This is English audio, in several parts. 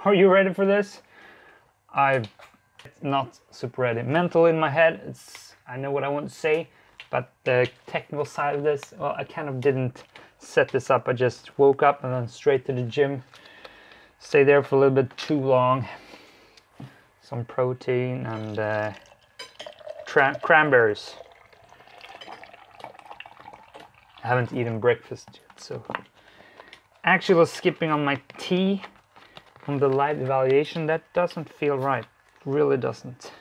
Are you ready for this? I'm not super ready. Mental in my head, I know what I want to say, but the technical side of this, well, I kind of didn't set this up. I just woke up and then straight to the gym. Stay there for a little bit too long. Some protein and cranberries. I haven't eaten breakfast yet, so actually was skipping on my tea on the live evaluation. That doesn't feel right. It really doesn't.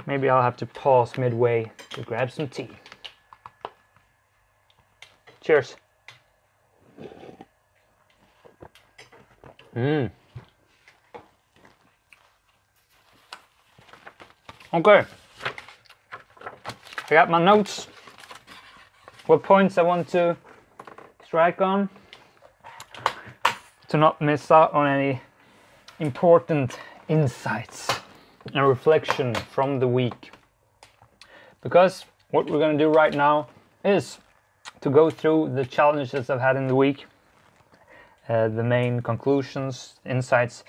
Maybe I'll have to pause midway to grab some tea. Cheers. Okay. I got my notes. What points I want to strike on to not miss out on any important insights and reflection from the week. Because what we're going to do right now is to go through the challenges I've had in the week, the main conclusions, insights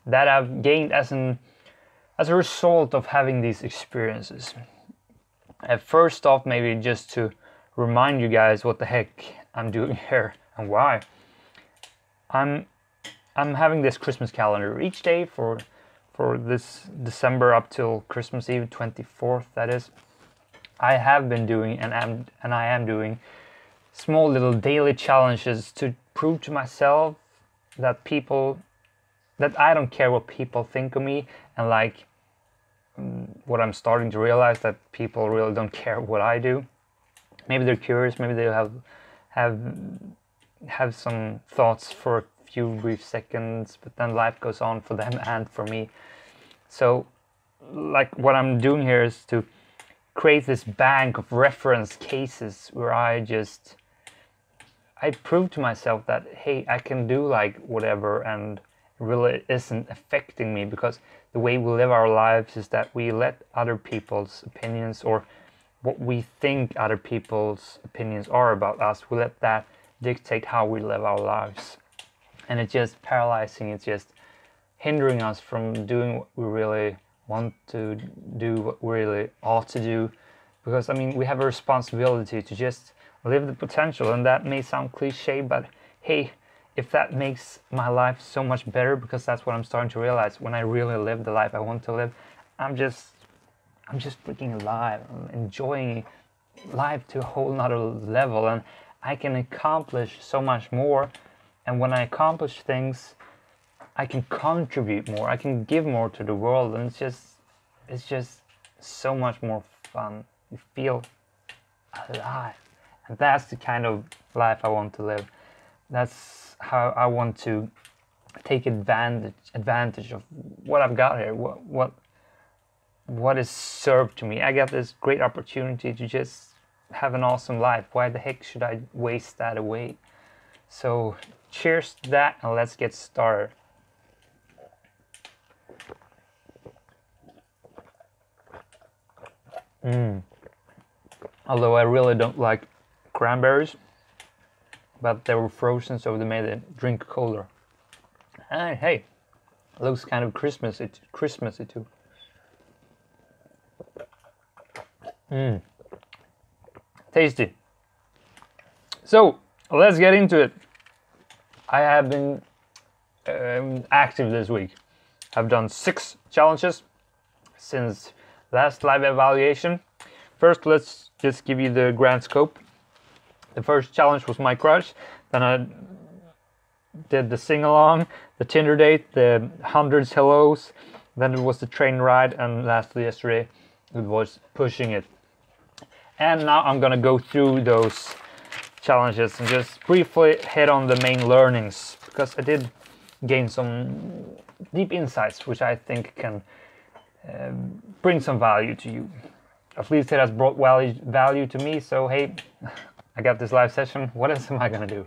that I've gained as a result of having these experiences. First off, maybe just to remind you guys what the heck I'm doing here and why. I'm having this Christmas calendar each day for this December up till Christmas Eve, 24th, that is. I have been doing and I am doing small little daily challenges to prove to myself that I don't care what people think of me, and like what I'm starting to realize, that people really don't care what I do. Maybe they're curious, maybe they'll have some thoughts for a few brief seconds, but then life goes on for them and for me. So like what I'm doing here is to create this bank of reference cases where I prove to myself that, hey, I can do like whatever and it really isn't affecting me, because the way we live our lives is that we let other people's opinions, or what we think other people's opinions are about us, we let that dictate how we live our lives. And it's just paralyzing, it's just hindering us from doing what we really want to do, what we really ought to do. Because I mean, we have a responsibility to just live the potential, and that may sound cliche, but hey, if that makes my life so much better, because that's what I'm starting to realize, when I really live the life I want to live, I'm just freaking alive. I'm enjoying life to a whole nother level, and I can accomplish so much more. And when I accomplish things, I can contribute more, I can give more to the world, and it's just so much more fun. You feel alive, and that's the kind of life I want to live. That's how I want to take advantage of what I've got here, what is served to me. I got this great opportunity to just have an awesome life. Why the heck should I waste that away? So cheers to that, and let's get started. Although I really don't like cranberries, but they were frozen, so they made the drink colder. And hey, looks kind of Christmassy too. Tasty. So let's get into it. I have been active this week. I've done 6 challenges since last live evaluation. First, let's just give you the grand scope. The first challenge was my crush. Then I did the sing-along, the Tinder date, the hundreds hellos. Then it was the train ride, and lastly yesterday it was pushing it. And now I'm gonna go through those challenges and just briefly hit on the main learnings, because I did gain some deep insights which I think can bring some value to you. At least it has brought value to me, so hey, I got this live session, what else am I gonna do?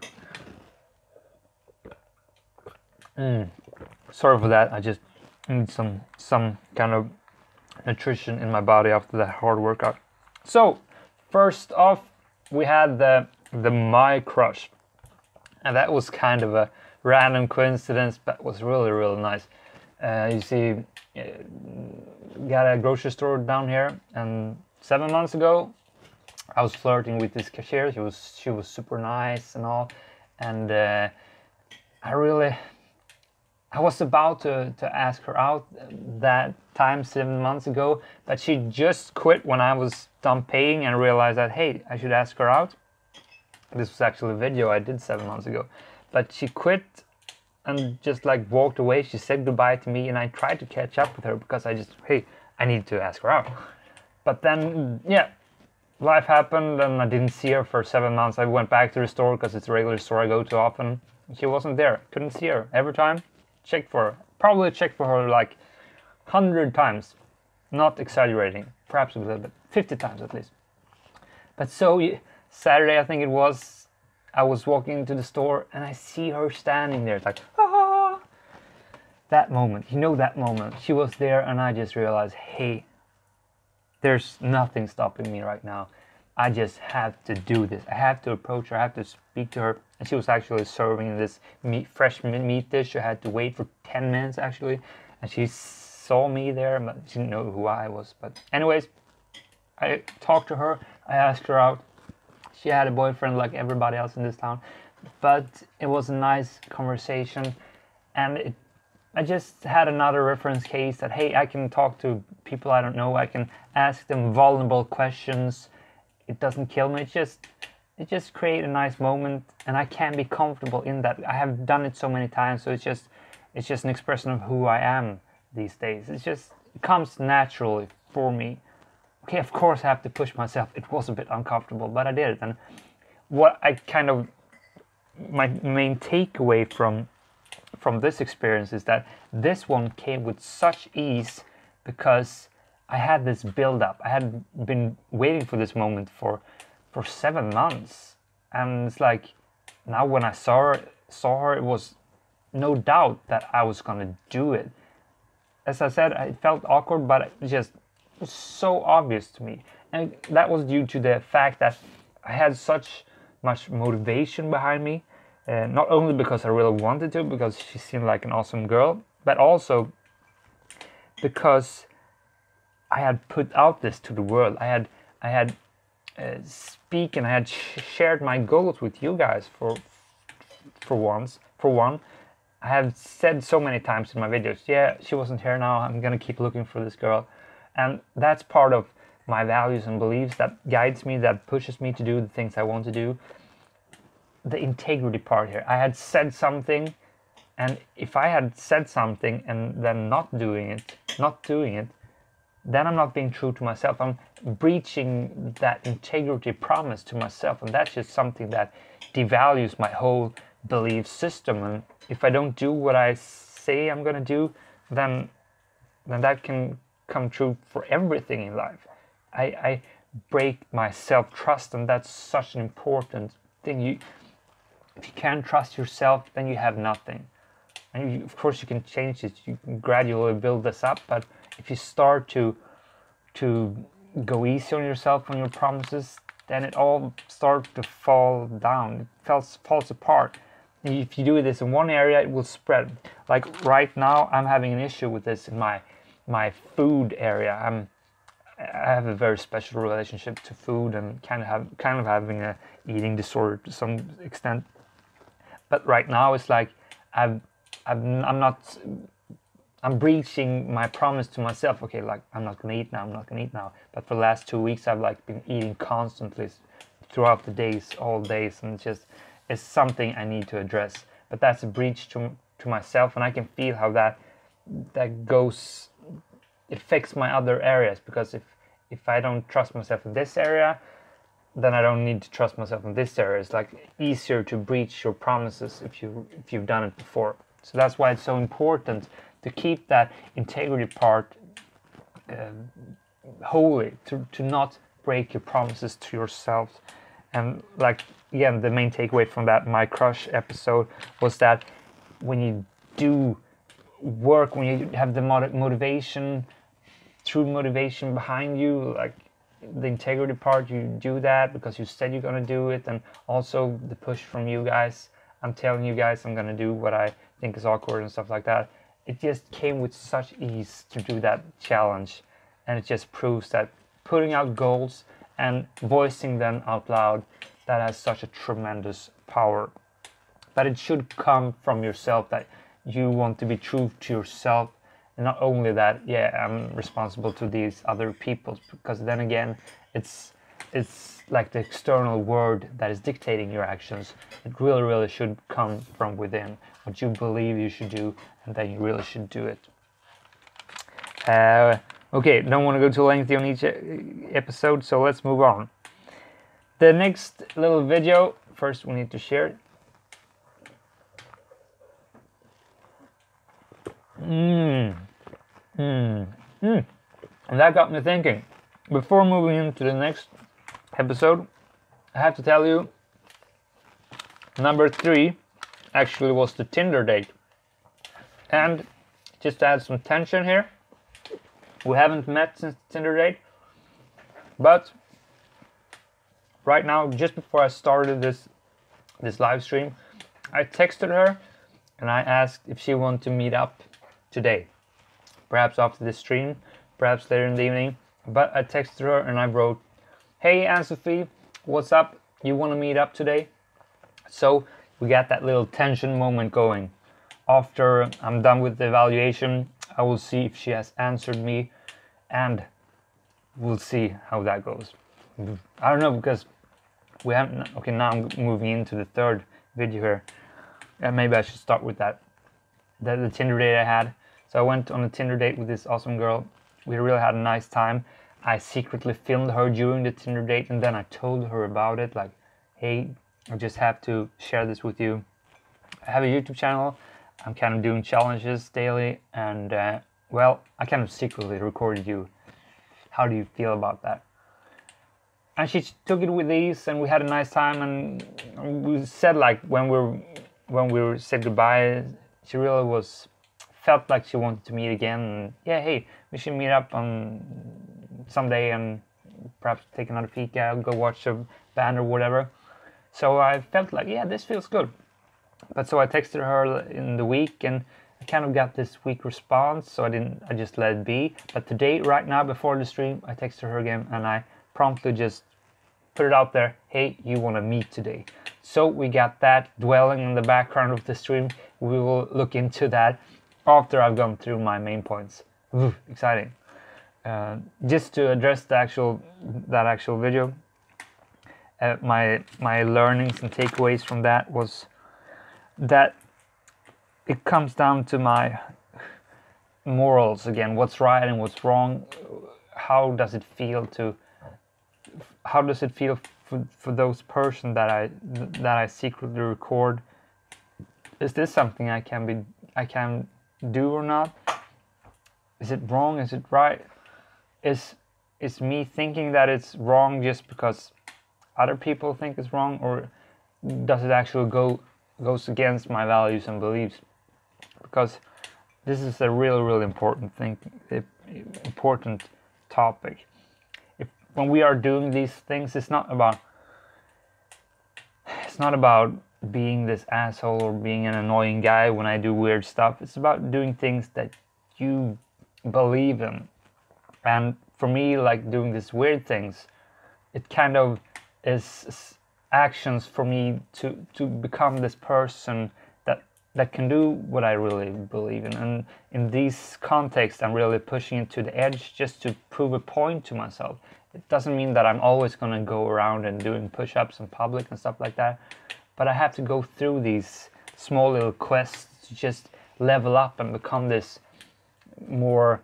Sorry for that, I just need some kind of nutrition in my body after that hard workout. So first off, we had the My Crush, and that was kind of a random coincidence, but it was really, really nice. You see, got a grocery store down here, and 7 months ago, I was flirting with this cashier. She was super nice and all, and I was about to ask her out that time 7 months ago, but she just quit when I was done paying and realized that, hey, I should ask her out. This was actually a video I did 7 months ago, but she quit and just like walked away. She said goodbye to me, and I tried to catch up with her because I need to ask her out. But then, yeah, life happened and I didn't see her for 7 months. I went back to the store because it's a regular store I go to often. She wasn't there. Couldn't see her. Every time, checked for her. Probably checked for her like 100 times. Not exaggerating. Perhaps a little bit. 50 times at least. But so Saturday, I think it was, I was walking into the store and I see her standing there. It's like, ah! That moment, that moment. She was there and I just realized, hey, there's nothing stopping me right now. I just have to do this. I have to approach her. I have to speak to her. And she was actually serving this fresh meat dish. I had to wait for 10 minutes actually. And she saw me there, but she didn't know who I was. But anyways, I talked to her. I asked her out. She had a boyfriend like everybody else in this town. But it was a nice conversation. And I just had another reference case that, hey, I can talk to people I don't know. I can ask them vulnerable questions. It doesn't kill me. It just creates a nice moment, and I can be comfortable in that. I have done it so many times, so it's just an expression of who I am these days. It comes naturally for me. Okay, of course I have to push myself. It was a bit uncomfortable, but I did it. And what I my main takeaway from this experience is that this one came with such ease because I had this build-up. I had been waiting for this moment for 7 months, and it's like now when I saw her, it was no doubt that I was gonna do it. As I said, it felt awkward, but it just was so obvious to me, and that was due to the fact that I had such much motivation behind me. Not only because I really wanted to, because she seemed like an awesome girl, but also because I had put out this to the world. I had speak and I had shared my goals with you guys for one. I have said so many times in my videos, yeah, she wasn't here now, I'm gonna keep looking for this girl. And that's part of my values and beliefs that guides me, that pushes me to do the things I want to do. The integrity part here. I had said something, and if I had said something and then not doing it, then I'm not being true to myself. I'm breaching that integrity promise to myself, and that's just something that devalues my whole belief system. And if I don't do what I say I'm gonna do, then that can come true for everything in life. I break my self-trust, and that's such an important thing. If you can't trust yourself, then you have nothing. And of course you can change it, you can gradually build this up, but if you start to go easy on yourself, on your promises, then it all starts to fall down. It falls apart. If you do this in one area, it will spread. Like right now, I'm having an issue with this in my food area. I have a very special relationship to food, and kind of having a eating disorder to some extent. But right now, it's like I'm breaching my promise to myself. Okay, like I'm not gonna eat now. But for the last 2 weeks, I've like been eating constantly throughout the days, all days, and it's something I need to address. But that's a breach to myself, and I can feel how that goes. It affects my other areas, because if I don't trust myself in this area, then I don't need to trust myself in this area. It's like easier to breach your promises if you've done it before. So that's why it's so important to keep that integrity part holy, to not break your promises to yourself. And like, again, the main takeaway from that My Crush episode was that when you do work, when you have the motivation, true motivation behind you, like the integrity part, you do that because you said you're gonna do it, and also the push from you guys. I'm telling you guys I'm gonna do what I think is awkward and stuff like that. It just came with such ease to do that challenge, and it just proves that putting out goals and voicing them out loud, that has such a tremendous power. But it should come from yourself, that you want to be true to yourself, and not only that, yeah, I'm responsible to these other people, because then again, it's like the external world that is dictating your actions. It really should come from within, what you believe you should do, and then you really should do it. Okay, don't want to go too lengthy on each episode, so let's move on. The next little video, first we need to share it. And that got me thinking. Before moving into the next episode, I have to tell you, number 3 actually was the Tinder date. And just to add some tension here, we haven't met since the Tinder date, but right now, just before I started this live stream, I texted her and I asked if she wanted to meet up today, perhaps after this stream, perhaps later in the evening. But I texted her and I wrote, "Hey Anne-Sophie, what's up? You want to meet up today?" So we got that little tension moment going. After I'm done with the evaluation, I will see if she has answered me, and we'll see how that goes. I don't know, because we haven't. Okay, now I'm moving into the third video here. Maybe I should start with that. The Tinder date I had. So I went on a Tinder date with this awesome girl. We really had a nice time. I secretly filmed her during the Tinder date, and then I told her about it. Like, hey, I just have to share this with you. I have a YouTube channel. I'm kind of doing challenges daily, and well, I kind of secretly recorded you. How do you feel about that? And she took it with ease, and we had a nice time. And we said, like, when we said goodbye, she really felt like she wanted to meet again. And yeah, hey, we should meet up on someday and perhaps take another peek out, go watch a band or whatever. So I felt like, yeah, this feels good. But so I texted her in the week, and I kind of got this weak response, so I just let it be. But today, right now, before the stream, I texted her again, and I promptly just put it out there, hey, you want to meet today? So we got that dwelling in the background of the stream. We will look into that after I've gone through my main points. Ooh, exciting. Just to address that actual video, my learnings and takeaways from that was that it comes down to my morals again. What's right and what's wrong? How does it feel for those person that I secretly record? Is this something I can do or not? Is it wrong? Is it right? Is me thinking that it's wrong just because other people think it's wrong, or does it actually goes against my values and beliefs? Because this is a really important thing, important topic. When we are doing these things, it's not about being this asshole or being an annoying guy when I do weird stuff. It's about doing things that you believe in. And for me, like doing these weird things, it kind of is actions for me to become this person that can do what I really believe in. And in these contexts, I'm really pushing it to the edge just to prove a point to myself. It doesn't mean that I'm always going to go around and doing push-ups in public and stuff like that, but I have to go through these small little quests to just level up and become this more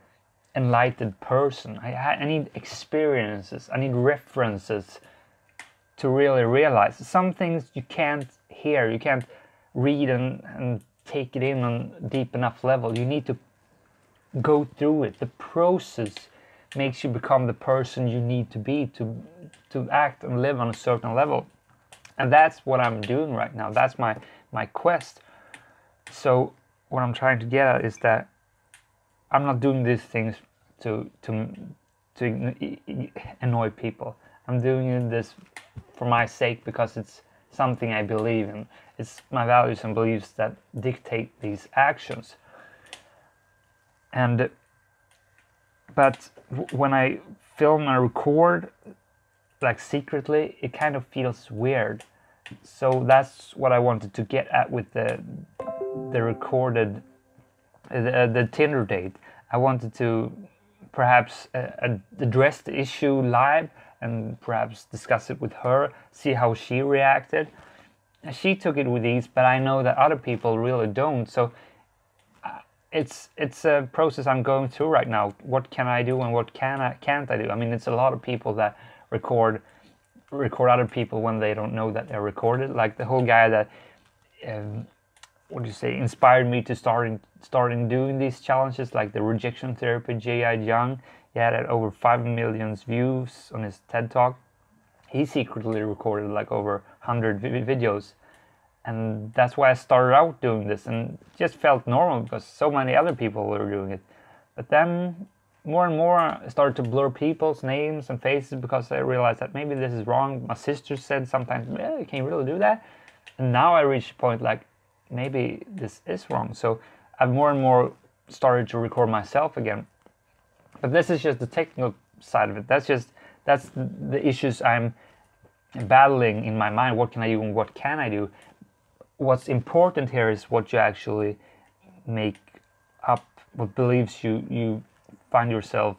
enlightened person. I need experiences, I need references to really realize. Some things you can't hear, you can't read and take it in on a deep enough level. You need to go through it. The process makes you become the person you need to be to act and live on a certain level. And that's what I'm doing right now. That's my quest. So what I'm trying to get at is that I'm not doing these things to annoy people. I'm doing this for my sake, because something I believe in. It's my values and beliefs that dictate these actions. And but when I film and record like secretly, it kind of feels weird. So that's what I wanted to get at with the recorded the Tinder date. I wanted to perhaps address the issue live and perhaps discuss it with her, see how she reacted. And she took it with ease, but I know that other people really don't. So it's a process I'm going through right now. What can I do and what can't I do? I mean, it's a lot of people that record other people when they don't know that they're recorded. Like the whole guy that what do you say, inspired me to starting doing these challenges, like the rejection therapy, J.I. Young. He had over 5 million views on his TED Talk. He secretly recorded like over 100 videos. And that's why I started out doing this, and it just felt normal because so many other people were doing it. But then more and more I started to blur people's names and faces because I realized that maybe this is wrong. My sister said sometimes, can you really do that? And now I reached a point like, maybe this is wrong. So I've more and more started to record myself again. But this is just the technical side of it. That's the issues I'm battling in my mind. What can I do and what can I do? What's important here is what you actually make up, what beliefs you find yourself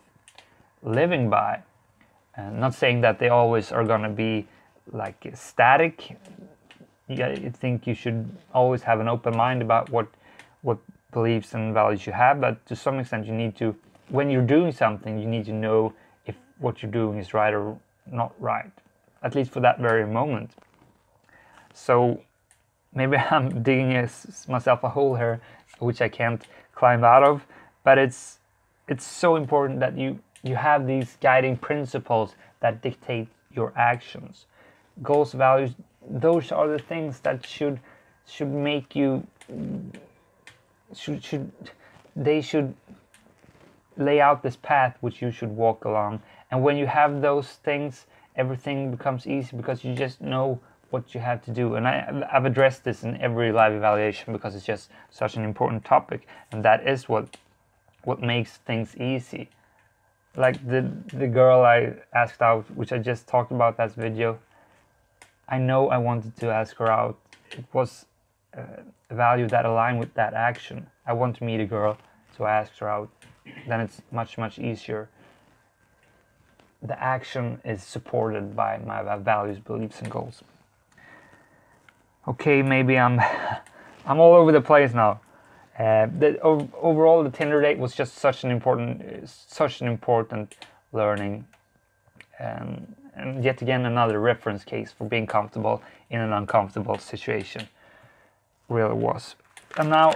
living by. And not saying that they always are going to be like static. I think you should always have an open mind about what beliefs and values you have, but to some extent you need to, when you're doing something, you need to know if what you're doing is right or not right, at least for that very moment. So maybe I'm digging myself a hole here which I can't climb out of, but it's so important that you have these guiding principles that dictate your actions. Goals, values, those are the things that should make you they should lay out this path which you should walk along. And when you have those things, everything becomes easy because you just know what you have to do. And I've addressed this in every live evaluation because it's just such an important topic, and that is what makes things easy. Like the girl I asked out, which I just talked about that video, I know I wanted to ask her out. It was a value that aligned with that action. I want to meet a girl, so I asked her out. Then it's much easier. The action is supported by my values, beliefs, and goals. Okay, maybe I'm all over the place now. Overall, the Tinder date was just such an important learning, and yet again another reference case for being comfortable in an uncomfortable situation. Really was. And now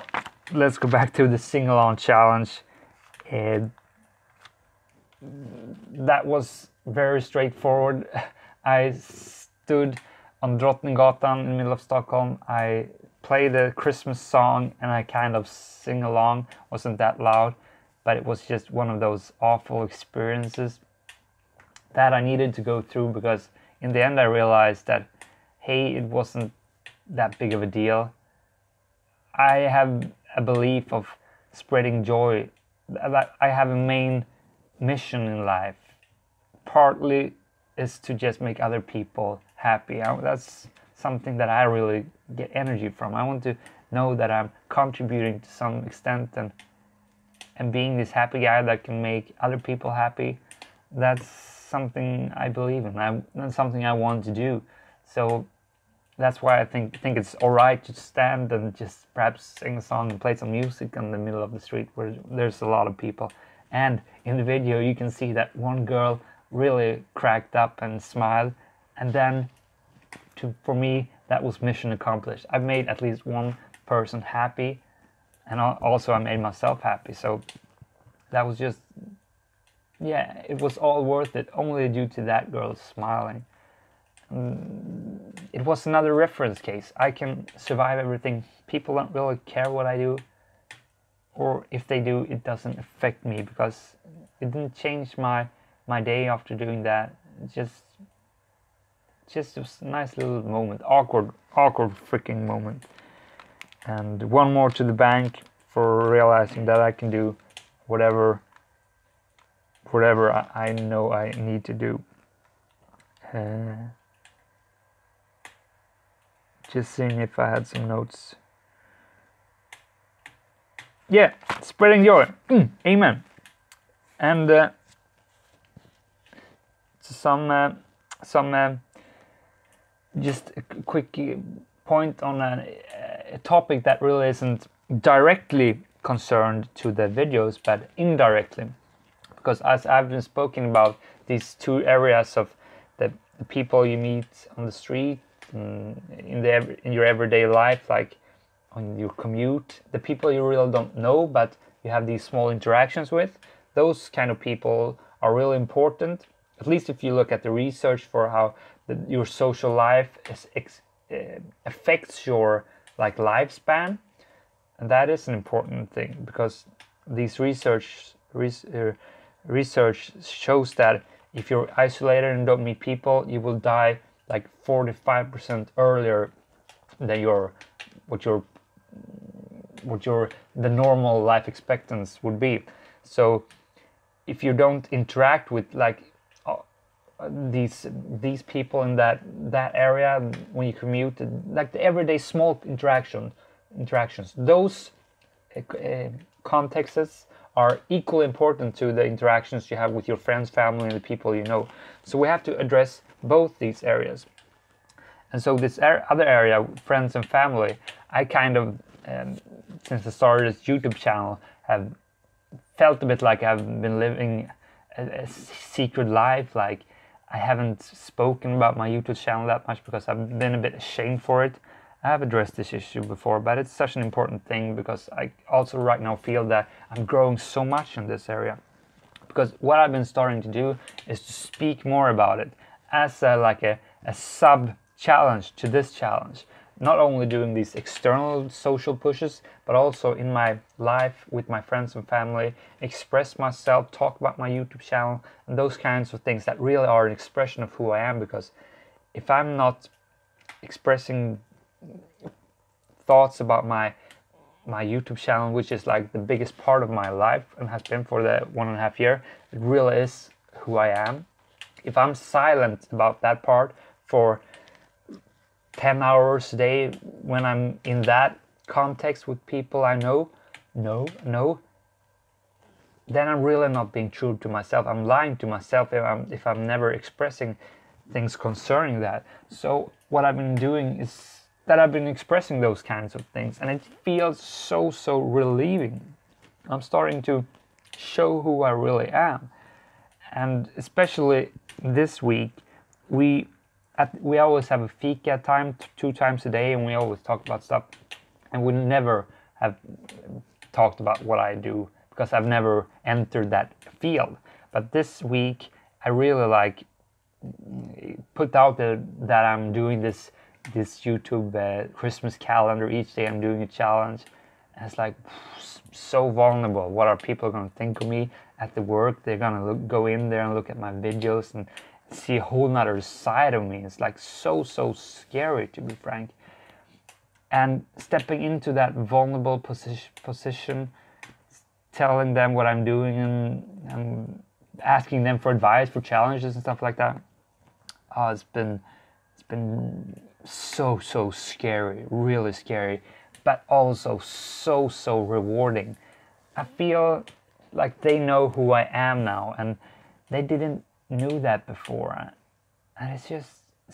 let's go back to the sing-along challenge. That was very straightforward. I stood on Drottninggatan in the middle of Stockholm. I played a Christmas song and I kind of sing along. Wasn't that loud, but it was just one of those awful experiences that I needed to go through, because in the end I realized that, hey, it wasn't that big of a deal. I have a belief of spreading joy. That I have a main mission in life. Partly is to just make other people happy. That's something that I really get energy from. I want to know that I'm contributing to some extent and being this happy guy that can make other people happy. That's something I believe in. That's something I want to do. So that's why I think it's alright to stand and just perhaps sing a song and play some music in the middle of the street where there's a lot of people. And in the video you can see that one girl really cracked up and smiled, and then for me that was mission accomplished. I've made at least one person happy, and also I made myself happy. So that was just, yeah, it was all worth it only due to that girl smiling. It was another reference case. I can survive everything. People don't really care what I do, or if they do, it doesn't affect me because it didn't change my day after doing that. It's just a nice little moment, awkward freaking moment. And one more to the bank for realizing that I can do whatever I know I need to do. Just seeing if I had some notes. Yeah, spreading joy. Amen. And some just a quick point on a topic that really isn't directly concerned to the videos, but indirectly, because as I've been speaking about these two areas of the people you meet on the street, in your everyday life, like on your commute, the people you really don't know but you have these small interactions with, those kind of people are really important. At least if you look at the research for how your social life affects your lifespan, and that is an important thing, because these research shows that if you're isolated and don't meet people, you will die like 45% earlier than the normal life expectancy would be. So if you don't interact with these people in that area when you commute, like the everyday small interactions, those contexts are equally important to the interactions you have with your friends, family, and the people you know. So we have to address both these areas. And so this other area, friends and family, I kind of, since I started this YouTube channel, have felt a bit like I've been living a secret life. Like, I haven't spoken about my YouTube channel that much because I've been a bit ashamed for it. I have addressed this issue before, but it's such an important thing because I also right now feel that I'm growing so much in this area. Because what I've been starting to do is to speak more about it as a sub-challenge to this challenge. Not only doing these external social pushes, but also in my life with my friends and family, express myself, talk about my YouTube channel, and those kinds of things that really are an expression of who I am. Because if I'm not expressing thoughts about my YouTube channel, which is like the biggest part of my life and has been for the 1.5 years, it really is who I am. If I'm silent about that part for 10 hours a day when I'm in that context with people I know, then I'm really not being true to myself. I'm lying to myself if I'm never expressing things concerning that. So what I've been doing is that I've been expressing those kinds of things, and it feels so relieving. I'm starting to show who I really am. And especially this week, we always have a fika time 2 times a day, and we always talk about stuff, and we never have talked about what I do because I've never entered that field. But this week I really put out that I'm doing this YouTube Christmas calendar. Each day I'm doing a challenge, and it's like so vulnerable. What are people going to think of me at the work? They're going to go in there and look at my videos and see a whole nother side of me. It's like so scary, to be frank. And stepping into that vulnerable position, telling them what I'm doing and asking them for advice for challenges and stuff like that. It's been so scary, really scary, but also so rewarding. I feel like they know who I am now, and they didn't knew that before, and it's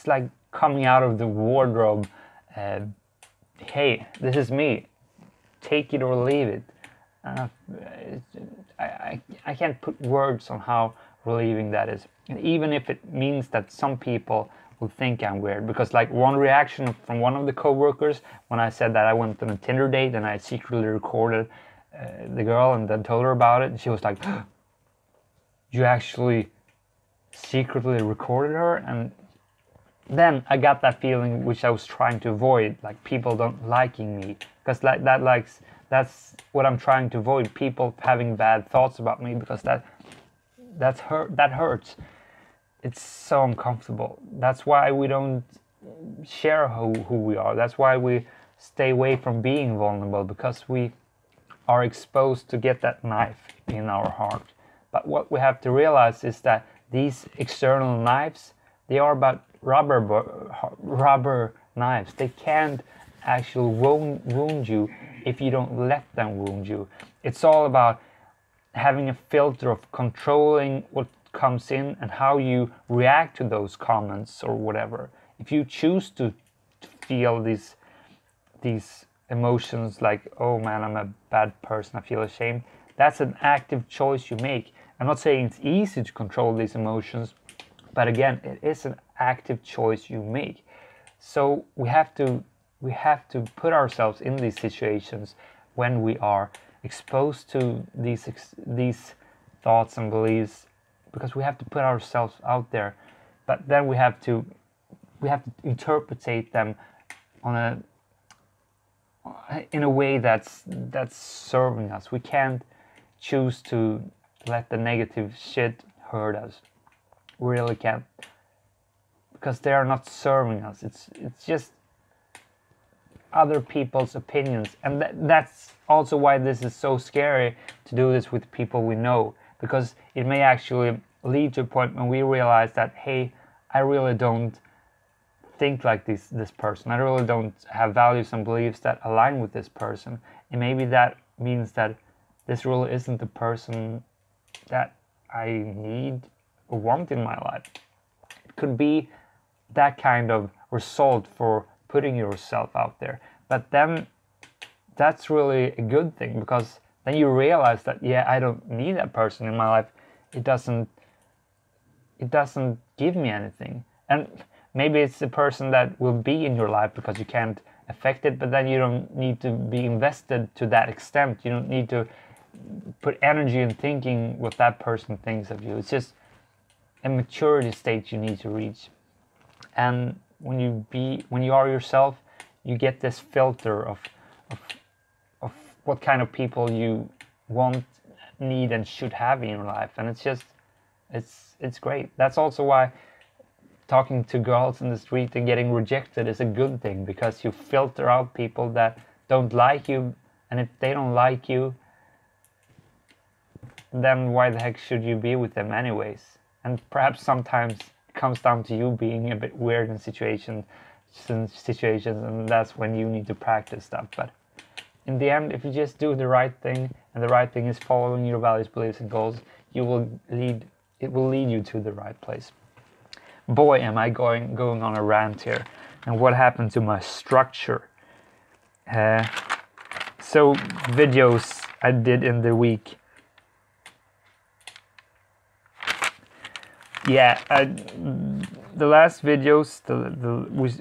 like coming out of the wardrobe. Hey, this is me, take it or leave it. I can't put words on how relieving that is, and even if it means that some people will think I'm weird, because like one reaction from one of the co-workers when I said that I went on a Tinder date and I secretly recorded the girl and then told her about it, and she was like, you actually secretly recorded her? And then I got that feeling which I was trying to avoid, like people don't liking me, because that's what I'm trying to avoid, people having bad thoughts about me, because that hurts. it's so uncomfortable. That's why we don't share who we are. That's why we stay away from being vulnerable, because we are exposed to get that knife in our heart. But what we have to realize is that these external knives, they are about rubber knives. They can't actually wound you if you don't let them wound you. It's all about having a filter of controlling what comes in and how you react to those comments or whatever. If you choose to feel these emotions like, oh man, I'm a bad person, I feel ashamed, that's an active choice you make. I'm not saying it's easy to control these emotions, but again, it is an active choice you make. So we have to put ourselves in these situations when we are exposed to these thoughts and beliefs, because we have to put ourselves out there. But then we have to interpretate them in a way that's serving us. We can't choose to let the negative shit hurt us. We really can't, because they are not serving us. It's just other people's opinions, and that's also why this is so scary to do this with people we know, because it may actually lead to a point when we realize that, hey, I really don't think like this person. I really don't have values and beliefs that align with this person, and maybe that means that this really isn't the person that I need or want in my life. It could be that kind of result for putting yourself out there. But then that's really a good thing, because then you realize that, yeah, I don't need that person in my life. It doesn't give me anything. And maybe it's the person that will be in your life because you can't affect it, but then you don't need to be invested to that extent. You don't need to put energy in thinking what that person thinks of you. It's just a maturity state you need to reach. And when you are yourself, you get this filter of what kind of people you want, need, and should have in your life. And it's great. That's also why talking to girls in the street and getting rejected is a good thing, because you filter out people that don't like you. And if they don't like you, then why the heck should you be with them anyways? And perhaps sometimes it comes down to you being a bit weird in situations, and that's when you need to practice stuff. But in the end, if you just do the right thing, and the right thing is following your values, beliefs, and goals, it will lead you to the right place. Boy, am I going on a rant here. And what happened to my structure? So videos I did in the week. Yeah, the last videos,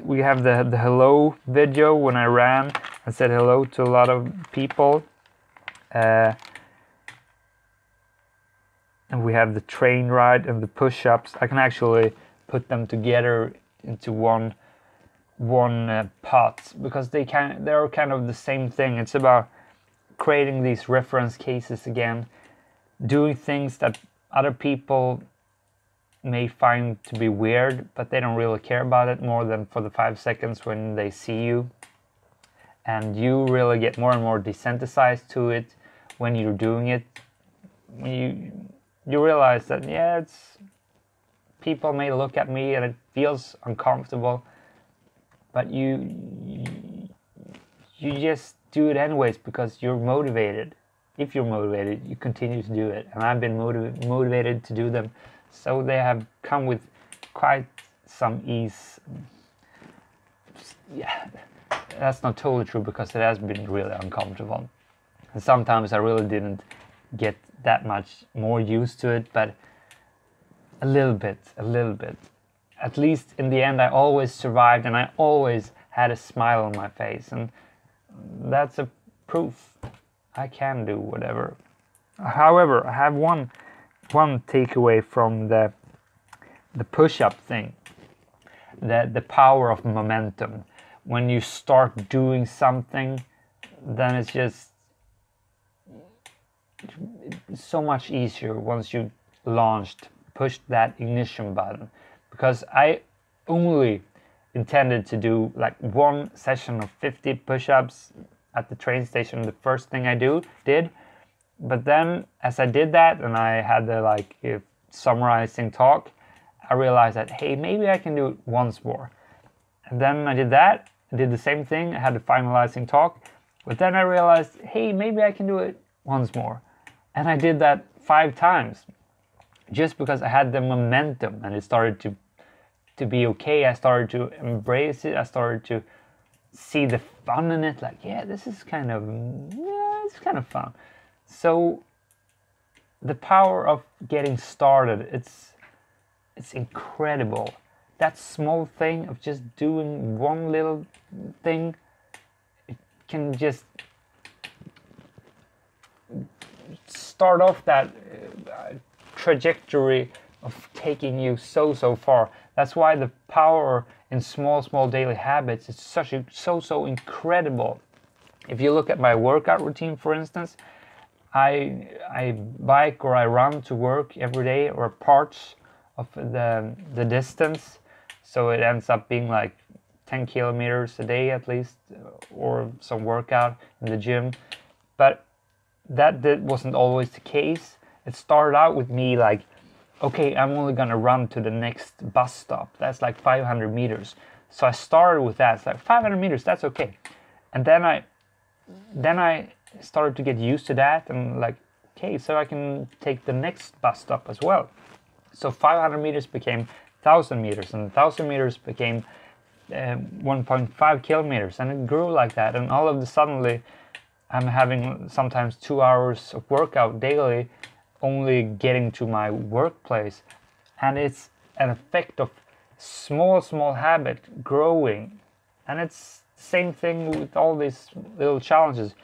we have the hello video when I ran. I said hello to a lot of people. And we have the train ride and the push-ups. I can actually put them together into one pot, because they're kind of the same thing. It's about creating these reference cases again, doing things that other people may find to be weird, but they don't really care about it more than for the 5 seconds when they see you. And you really get more and more desensitized to it when you're doing it. When you realize that, yeah, people may look at me and it feels uncomfortable, but you just do it anyways because you're motivated. If you're motivated, you continue to do it. And I've been motivated to do them, so they have come with quite some ease. Yeah, that's not totally true, because it has been really uncomfortable. And sometimes I really didn't get that much more used to it, but a little bit. At least in the end, I always survived, and I always had a smile on my face, and that's a proof I can do whatever. However, I have one takeaway from the push-up thing, the power of momentum. When you start doing something, then it's just so much easier once you launched pushed that ignition button, because I only intended to do like one session of 50 push-ups at the train station, the first thing I did. But then as I did that and I had the like summarizing talk, I realized that, hey, maybe I can do it once more. And then I did that, I did the same thing, I had the finalizing talk, but then I realized, hey, maybe I can do it once more. And I did that 5 times, just because I had the momentum and it started to be okay. I started to embrace it. I started to see the fun in it. Like, yeah, it's kind of fun. So the power of getting started, it's incredible. That small thing of just doing one little thing, it can just start off that trajectory of taking you so far. That's why the power in small daily habits is so incredible. If you look at my workout routine, for instance, I bike or I run to work every day, or parts of the distance, so it ends up being like 10 kilometers a day at least, or some workout in the gym. But that wasn't always the case. It started out with me like, okay, I'm only gonna run to the next bus stop. That's like 500 meters. So I started with that. It's like 500 meters, that's okay. And then I started to get used to that, and like, okay, so I can take the next bus stop as well. So 500 meters became 1,000 meters, and 1,000 meters became 1.5 kilometers, and it grew like that. And all of a sudden, I'm having sometimes 2 hours of workout daily, only getting to my workplace. And it's an effect of small habit growing. And it's the same thing with all these little challenges.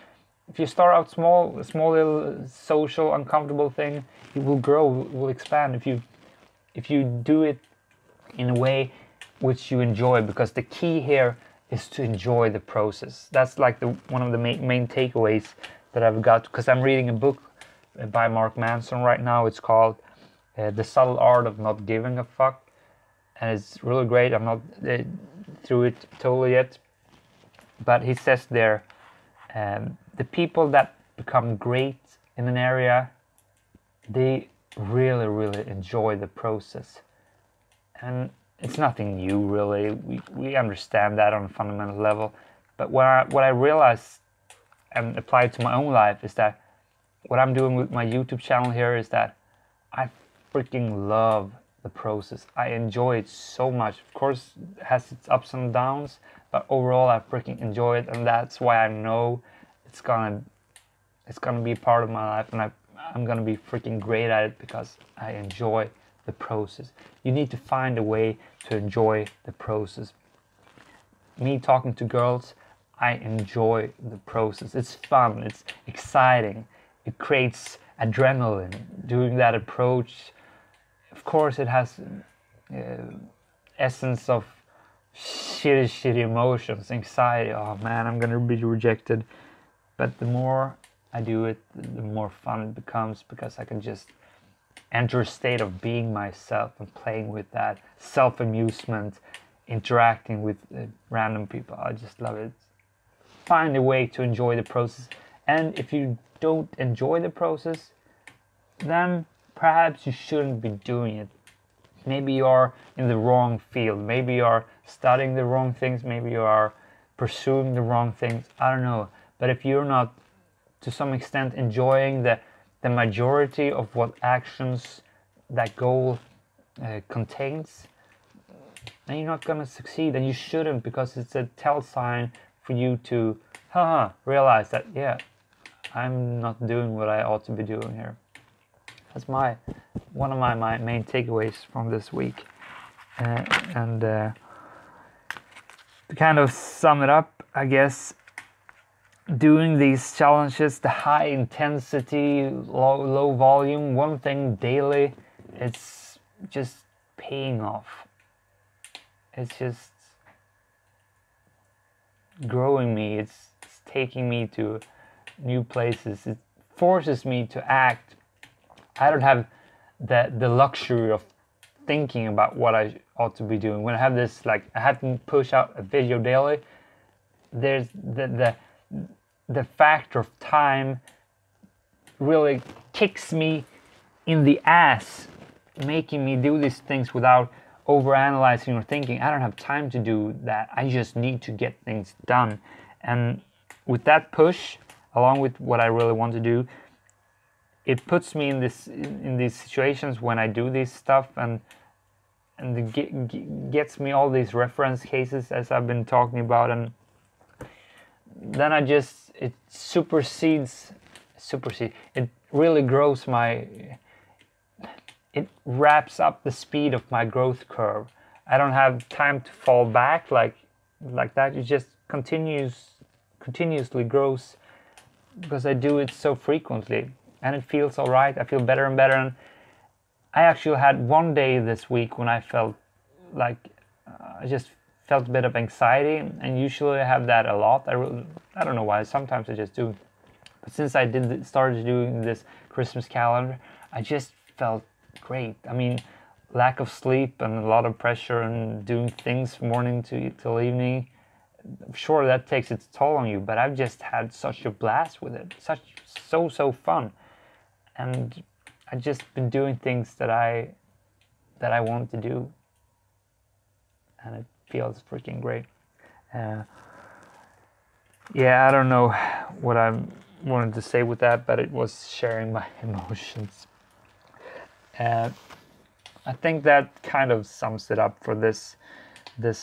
If you start out small little social uncomfortable thing, it will grow, it will expand if you do it in a way which you enjoy, because the key here is to enjoy the process. That's like one of the main takeaways that I've got, because I'm reading a book by Mark Manson right now. It's called The Subtle Art of Not Giving a Fuck, and it's really great. I'm not through it totally yet, but he says there, the people that become great in an area, they really enjoy the process. And it's nothing new, really. We understand that on a fundamental level. But what I realized and applied to my own life is that what I'm doing with my YouTube channel here is that I freaking love the process. I enjoy it so much. Of course, it has its ups and downs, but overall I freaking enjoy it, and that's why I know it's gonna be a part of my life, and I'm gonna be freaking great at it because I enjoy the process. You need to find a way to enjoy the process. Me talking to girls, I enjoy the process. It's fun, it's exciting, it creates adrenaline. Doing that approach, of course, it has essence of shitty emotions, anxiety. Oh man, I'm gonna be rejected. But the more I do it, the more fun it becomes, because I can just enter a state of being myself and playing with that self-amusement, interacting with random people. I just love it. Find a way to enjoy the process. And if you don't enjoy the process, then perhaps you shouldn't be doing it. Maybe you are in the wrong field. Maybe you are studying the wrong things. Maybe you are pursuing the wrong things. I don't know. But if you're not, to some extent, enjoying the majority of what actions that goal contains, then you're not going to succeed. And you shouldn't, because it's a tell sign for you to realize that, yeah, I'm not doing what I ought to be doing here. That's one of my main takeaways from this week. And to kind of sum it up, I guess, doing these challenges, the high intensity, low volume, one thing daily, it's just paying off. It's just growing me. It's taking me to new places. It forces me to act. I don't have the luxury of thinking about what I ought to be doing. When I have this, like, I have to push out a video daily, there's the factor of time really kicks me in the ass, making me do these things without overanalyzing or thinking. I don't have time to do that. I just need to get things done. And with that push, along with what I really want to do, it puts me in these situations when I do this stuff, and it gets me all these reference cases as I've been talking about, and then it supersedes. It really grows it wraps up the speed of my growth curve. I don't have time to fall back like that. It just continuously grows because I do it so frequently, and it feels all right. I feel better and better. And I actually had one day this week when I felt like I just felt a bit of anxiety, and usually I have that a lot. I don't know why. Sometimes I just do. But since I started doing this Christmas calendar, I just felt great. I mean, lack of sleep and a lot of pressure and doing things from morning till evening. Sure, that takes its toll on you, but I've just had such a blast with it. So fun. And I've just been doing things that I want to do. And it feels freaking great. Yeah, I don't know what I wanted to say with that, but it was sharing my emotions. I think that kind of sums it up for this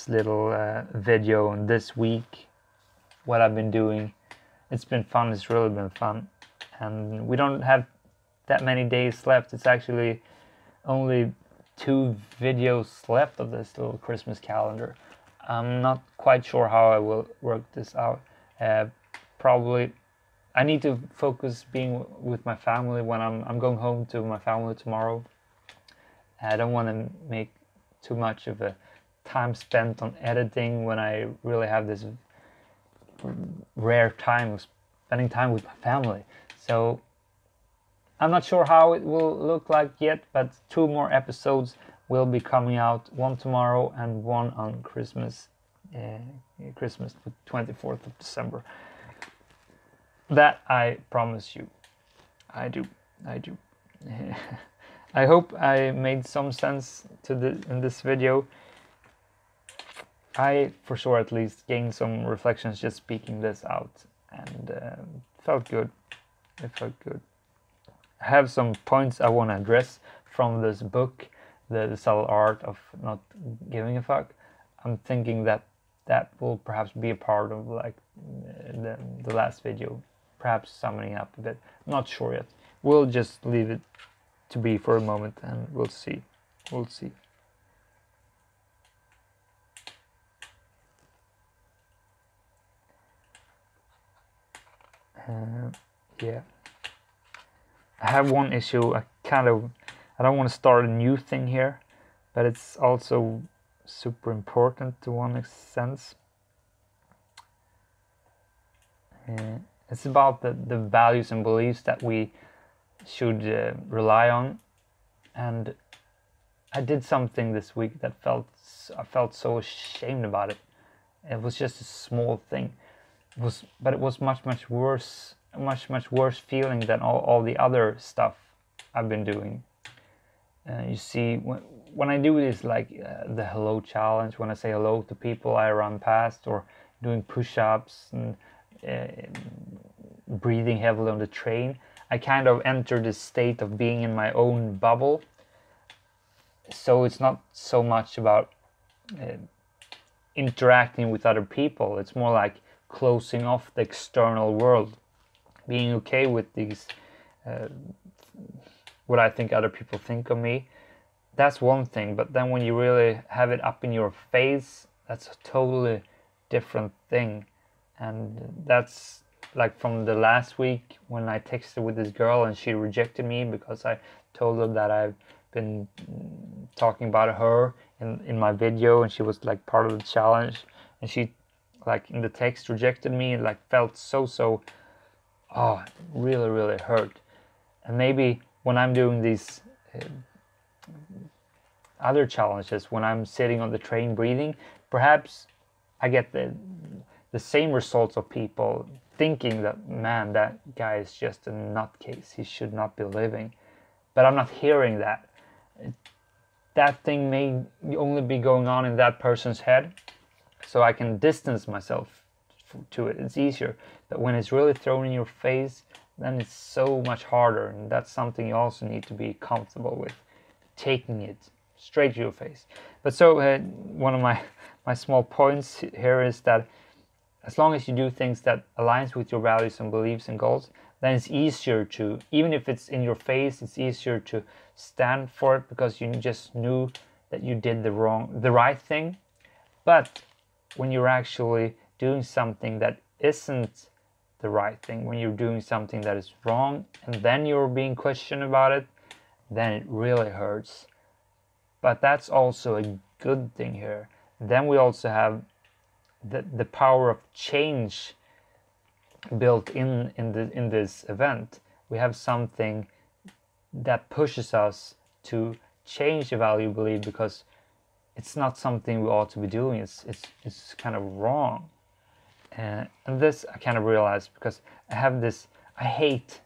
little video and this week, what I've been doing. It's been fun. It's really been fun, and we don't have that many days left. It's actually only 2 videos left of this little Christmas calendar. I'm not quite sure how I will work this out. Probably I need to focus being with my family when I'm going home to my family tomorrow. I don't want to make too much of a time spent on editing when I really have this rare time of spending time with my family. So I'm not sure how it will look like yet, but 2 more episodes will be coming out, one tomorrow and one on Christmas, the 24th of December. That I promise you. I do. I hope I made some sense in this video. I, for sure, at least gained some reflections just speaking this out, and felt good. It felt good. I have some points I want to address from this book, the subtle art of not giving a fuck. I'm thinking that will perhaps be a part of like the last video, perhaps summing up a bit. I'm not sure yet. We'll just leave it to be for a moment, and we'll see. Yeah. I have one issue. I don't want to start a new thing here, but it's also super important to one extent. It's about the values and beliefs that we should rely on. And I did something this week that I felt so ashamed about it. It was just a small thing. But it was much worse, much worse feeling than all the other stuff I've been doing. You see, when I do this, like the hello challenge, when I say hello to people I run past, or doing push-ups and breathing heavily on the train, I kind of enter this state of being in my own bubble. So it's not so much about interacting with other people. It's more like closing off the external world, being okay with these what I think other people think of me. That's one thing, but then when you really have it up in your face, that's a totally different thing. And that's like from the last week when I texted with this girl and she rejected me because I told her that I've been talking about her in my video, and she was like part of the challenge, and she like in the text rejected me, and like felt so really hurt. And maybe when I'm doing these other challenges when I'm sitting on the train breathing. Perhaps I get the same results of people thinking that, man, that guy is just a nutcase, he should not be living. But I'm not hearing that. That thing may only be going on in that person's head, so I can distance myself to it. It's easier. But when it's really thrown in your face, then it's so much harder, and that's something you also need to be comfortable with, taking it straight to your face. But so one of my small points here is that as long as you do things that aligns with your values and beliefs and goals, then it's easier to, even if it's in your face, it's easier to stand for it, because you just knew that you did the right thing. But when you're actually doing something that isn't the right thing, when you're doing something that is wrong, and then you're being questioned about it, then it really hurts. But that's also a good thing here. Then we also have the power of change built in this event. We have something that pushes us to change the value we believe, because it's not something we ought to be doing. It's kind of wrong. And this I kind of realized because I have this. I hate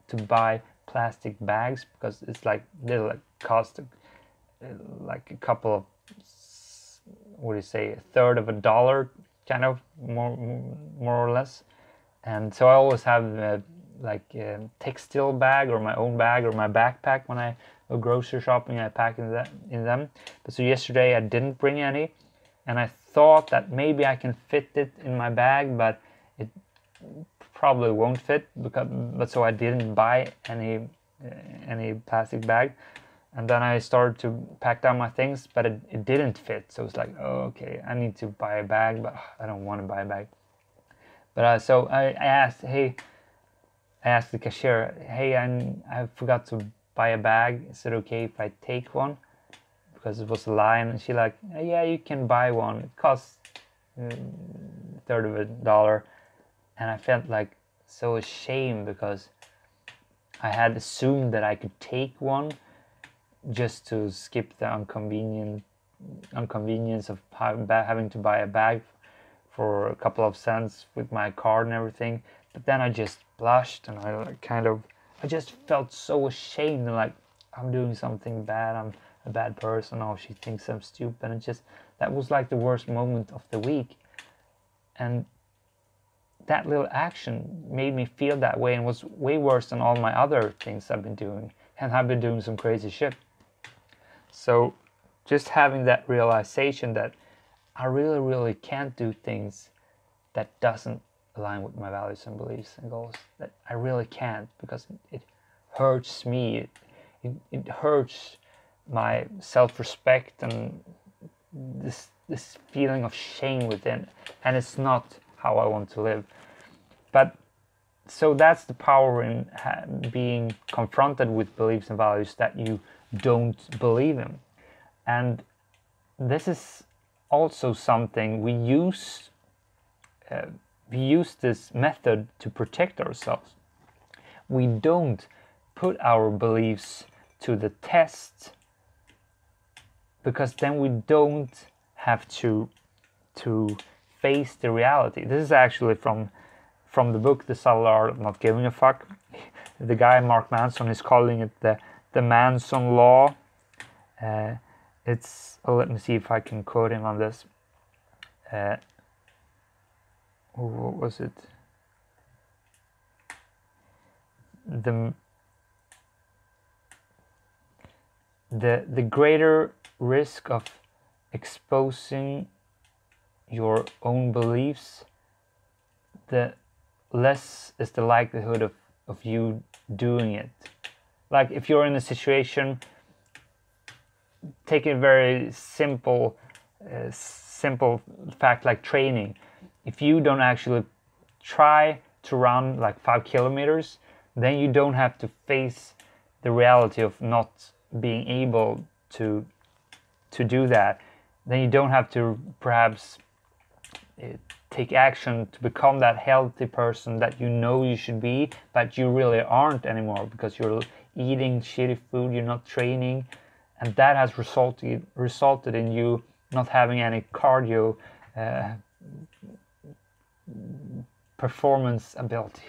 to buy plastic bags because it's like they like cost like a couple of, what do you say, a third of a dollar, kind of more or less. And so I always have like a textile bag or my own bag or my backpack when I go grocery shopping. I pack in them. But so yesterday I didn't bring any, and I thought that maybe I can fit it in my bag, but it probably won't fit. But so I didn't buy any plastic bag. And then I started to pack down my things, but it didn't fit. So it's like, oh, okay, I need to buy a bag, but I don't want to buy a bag. But so I asked the cashier, hey, I forgot to buy a bag. Is it okay if I take one? Because it was a line, and she like, yeah, you can buy one. It costs a third of a dollar. And I felt like so ashamed because I had assumed that I could take one just to skip the inconvenience of having to buy a bag for a couple of cents with my card and everything. But then I just blushed, and I just felt so ashamed, and like I'm doing something bad, I'm a bad person, oh, she thinks I'm stupid. And that was like the worst moment of the week. And that little action made me feel that way, and was way worse than all my other things I've been doing. And I've been doing some crazy shit. So just having that realization that I really, really can't do things that doesn't align with my values and beliefs and goals. That I really can't, because it hurts me. It hurts my self-respect and this feeling of shame within. And it's not how I want to live. But so that's the power in being confronted with beliefs and values that you don't believe in. And this is also something we use this method to protect ourselves. We don't put our beliefs to the test, because then we don't have to face the reality. This is actually from the book The Subtle Art of Not Giving a Fuck. The guy Mark Manson is calling it the Manson Law. Let me see if I can quote him on this. What was it? The greater risk of exposing your own beliefs, the less is the likelihood of you doing it. Like if you're in a situation, take a very simple fact like training. If you don't actually try to run like 5 kilometers, then you don't have to face the reality of not being able to do that. Then you don't have to perhaps take action to become that healthy person that you know you should be, but you really aren't anymore because you're eating shitty food, you're not training, and that has resulted in you not having any cardio performance ability.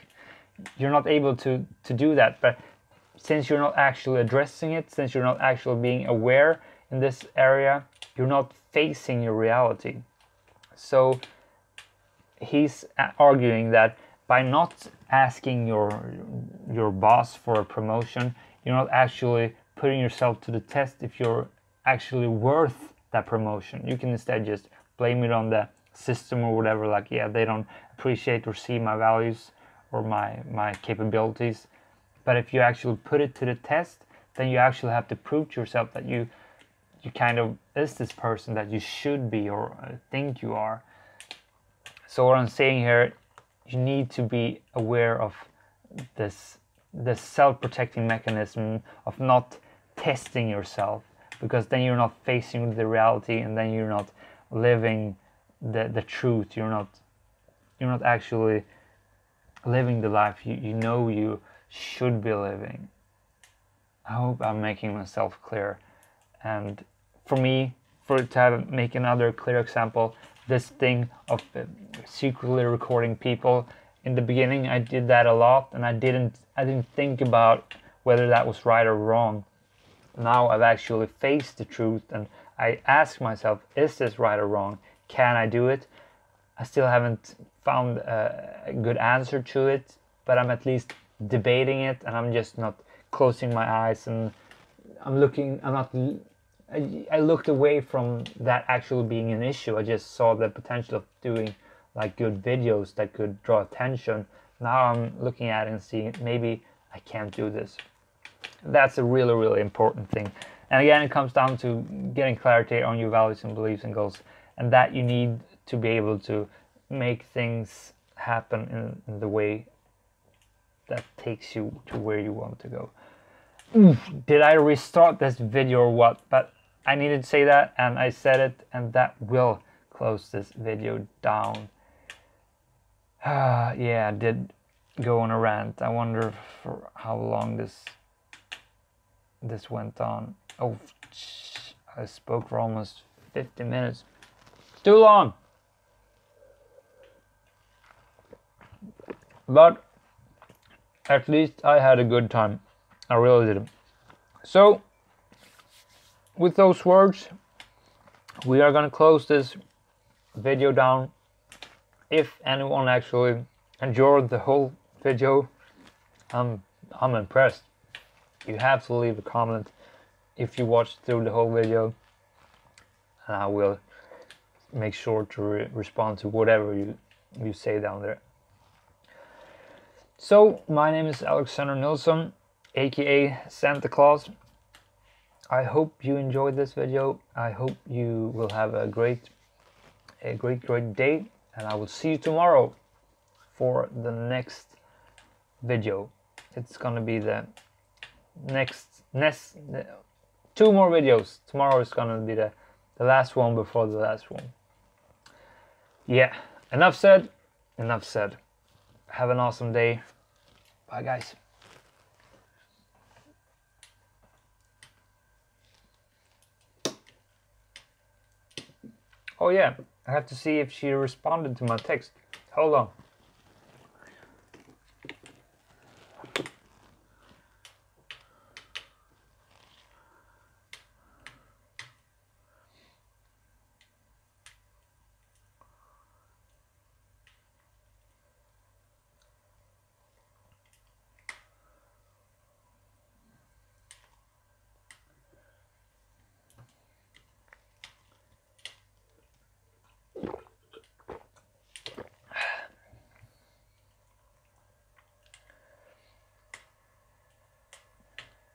You're not able to do that. But since you're not actually addressing it, since you're not actually being aware in this area, you're not facing your reality. So he's arguing that by not asking your boss for a promotion, you're not actually putting yourself to the test if you're actually worth that promotion. You can instead just blame it on the system or whatever, like, yeah, they don't appreciate or see my values or my capabilities. But if you actually put it to the test, then you actually have to prove to yourself that you kind of is this person that you should be or think you are. So what I'm saying here, you need to be aware of this self-protecting mechanism of not testing yourself, because then you're not facing the reality, and then you're not living the truth. You're not actually living the life you know you should be living. I hope I'm making myself clear. And for me, make another clear example, this thing of secretly recording people. In the beginning, I did that a lot, and I didn't think about whether that was right or wrong. Now I've actually faced the truth, and I ask myself, is this right or wrong? Can I do it? I still haven't found a good answer to it, but I'm at least debating it, and I'm just not closing my eyes, and I looked away from that actually being an issue. I just saw the potential of doing like good videos that could draw attention. Now I'm looking at it and seeing maybe I can't do this. That's a really, really important thing. And again, it comes down to getting clarity on your values and beliefs and goals, and that you need to be able to make things happen in the way that takes you to where you want to go. Did I restart this video or what? But I needed to say that, and I said it, and that will close this video down. Yeah, I did go on a rant. I wonder for how long this went on. Oh, I spoke for almost 50 minutes. Too long. But at least I had a good time. I really did. So, with those words, we are gonna close this video down. If anyone actually enjoyed the whole video, I'm impressed. You have to leave a comment if you watched through the whole video, and I will make sure to respond to whatever you say down there. So, my name is Alexander Nilsson, aka Santa Claus. I hope you enjoyed this video. I hope you will have a great day, and I will see you tomorrow for the next video. It's gonna be the next 2 more videos. Tomorrow is gonna be the last one before the last one. Yeah, enough said. Have an awesome day. Bye, guys. Oh yeah, I have to see if she responded to my text. Hold on.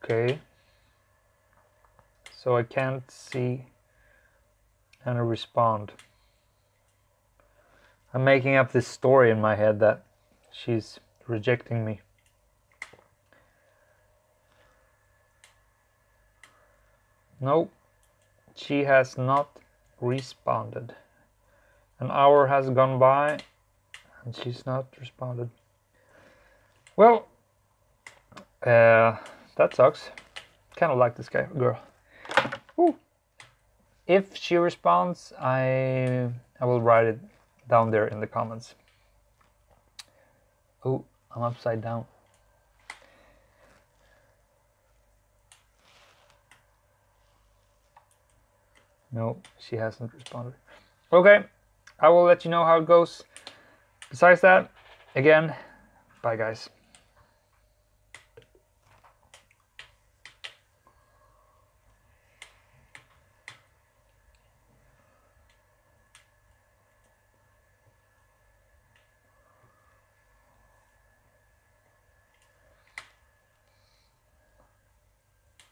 Okay, so I can't see any respond. I'm making up this story in my head that she's rejecting me. Nope, she has not responded. An hour has gone by and she's not responded. Well, that sucks. Kind of like this girl. Ooh. If she responds, I will write it down there in the comments. Oh, I'm upside down. No, she hasn't responded. Okay, I will let you know how it goes. Besides that, again, bye guys.